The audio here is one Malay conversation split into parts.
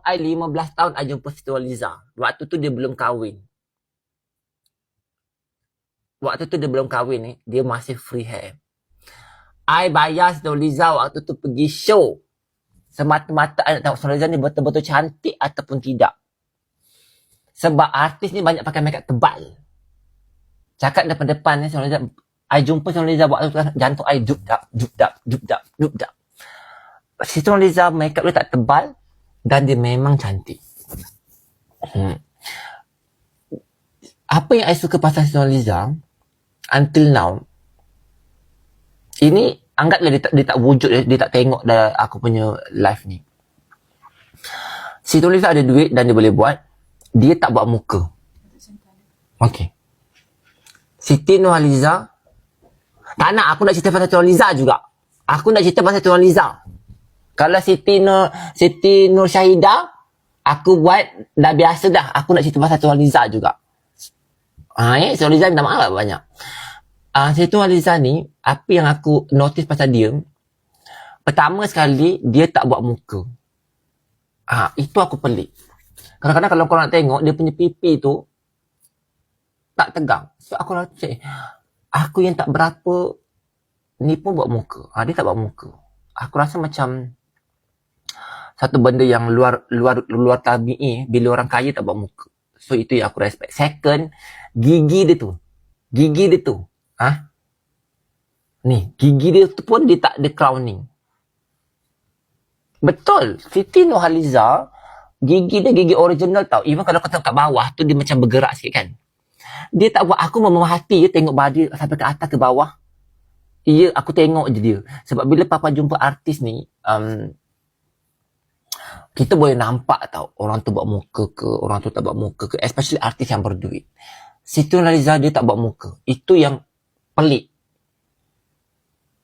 I 15 tahun I jumpa Siti Nurhaliza. Waktu tu dia belum kahwin. Dia masih free hair. I bayar Siti Nurhaliza waktu tu pergi show. Semata-mata I nak tengok Siti Nurhaliza ni betul-betul cantik ataupun tidak. Sebab artis ni banyak pakai makeup tebal. Cakap depan-depan ni Siti Nurhaliza, I jumpa Siti Nurhaliza waktu tu jantung I duk-dap. Siti Nurhaliza makeup dia tak tebal dan dia memang cantik. Apa yang I suka pasal Siti Nurhaliza until now, ini anggaplah dia tak wujud, dia tak tengok dah aku punya live ni. Siti Nurhaliza ada duit dan dia boleh buat. Dia tak buat muka. Okay. Siti Nurhaliza, tak nak aku nak cerita pasal Siti Nurhaliza juga. Aku nak cerita pasal Siti Nurhaliza. Kalau Siti Nur Syahidah, aku buat dah biasa dah. Aku nak cerita pasal Siti Nurhaliza juga. Siti Nurhaliza minta maaf banyak. Siti Nurhaliza ni, apa yang aku notice pasal dia, pertama sekali, dia tak buat muka. Itu aku pelik. Kadang-kadang kalau korang nak tengok, dia punya pipi tu tak tegang. So aku rasa, aku yang tak berapa ni pun buat muka. Dia tak buat muka. Aku rasa macam satu benda yang luar tabi'i bila orang kaya tak buat muka. So itu yang aku respect. Second, gigi dia tu. Ni, gigi dia tu pun dia tak ada crowning. Betul. Siti Nurhaliza, gigi dia gigi original tau. Even kalau kau tengok kat bawah tu, dia macam bergerak sikit kan. Dia tak buat. Aku memerhati tengok badan sampai ke atas ke bawah. Ya, aku tengok je dia. Sebab bila Papa jumpa artis ni, kita boleh nampak tau, orang tu buat muka ke, orang tu tak buat muka ke, especially artis yang berduit. Siti Nurhaliza dia tak buat muka. Itu yang pelik.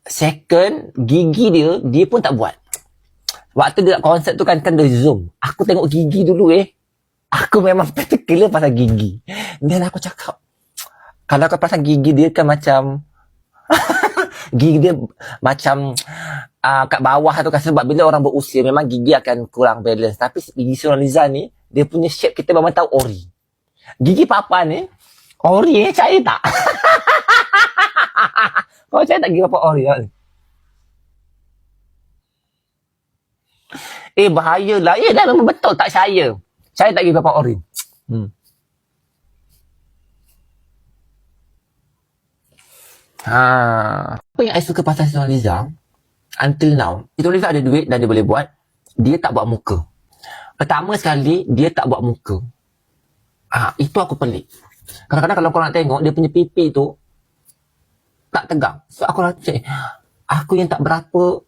Second, gigi dia pun tak buat. Waktu dia nak konsert tu kan dia zoom. Aku tengok gigi dulu Aku memang particular pasal gigi. Dan aku cakap, kalau kau pasang gigi dia kan macam gigi dia macam kat bawah tu kan, sebab bila orang berusia memang gigi akan kurang balance. Tapi gigi Siti Nurhaliza ni, dia punya shape kita memang tahu ori. Gigi Papa ni ori percaya tak? Kau percaya tak gigi Papa ori tak? Bahayalah. Dah memang betul tak saya. Saya tak gigi Papa ori. Apa yang I suka pasal Siti Nurhaliza until now, Siti Nurhaliza ada duit dan dia boleh buat. Dia tak buat muka. Pertama sekali, dia tak buat muka. Itu aku pelik. Kadang-kadang kalau korang nak tengok, dia punya pipi tu tak tegang. So aku rasa, aku yang tak berapa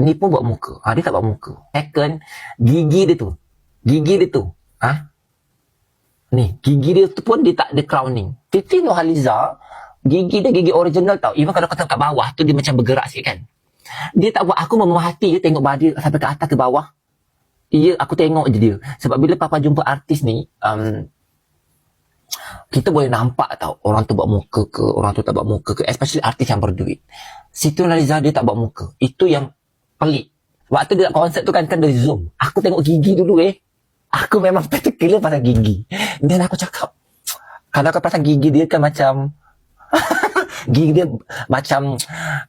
ni pun buat muka. Dia tak buat muka. Second, gigi dia tu. Ni, gigi dia tu pun dia tak ada crowning. Siti Nurhaliza, gigi dia gigi original tau. Even kalau kau tengok kat bawah tu, dia macam bergerak sikit kan. Dia tak buat. Aku memerhati tengok badan sampai ke atas ke bawah. Ya, aku tengok je dia. Sebab bila Papa jumpa artis ni, kita boleh nampak tau, orang tu buat muka ke, orang tu tak buat muka ke, especially artis yang berduit. Siti Nurhaliza dia tak buat muka. Itu yang pelik. Waktu dia nak konsert tu kan dia zoom. Aku tengok gigi dulu Aku memang particular pasal gigi. Dan aku cakap, kalau kau pasang gigi dia kan macam gigi dia macam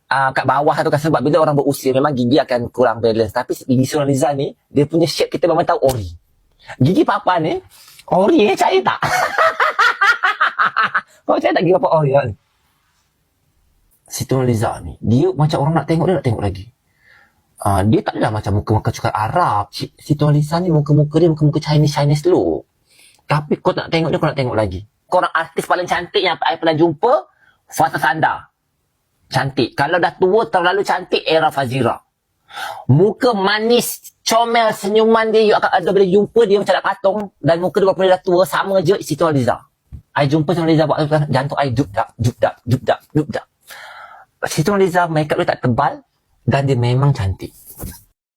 kat bawah tu kan, sebab bila orang berusia memang gigi akan kurang balance. Tapi gigi Siti Nurhaliza ni, dia punya shape kita memang tahu ori. Gigi Papa ni ori percaya tak? Kau percaya tak gigi Papa ori tak? Siti Nurhaliza ni, dia macam orang nak tengok, dia nak tengok lagi. Dia tak adalah macam muka-muka cakap Arab. Siti Nurhaliza ni muka-muka dia muka-muka Chinese dulu. Tapi kau nak tengok dia, kau nak tengok lagi. Korang artis paling cantik yang I pernah jumpa, Fata Sanda. Cantik. Kalau dah tua terlalu cantik, Era Fazira. Muka manis, comel, senyuman dia, you akan ada bila jumpa dia macam nak patung. Dan muka dia walaupun dah tua, sama je Siti Nurhaliza. I jumpa Siti Nurhaliza waktu tu jantung I duk-dap. Siti Nurhaliza makeup dia tak tebal dan dia memang cantik.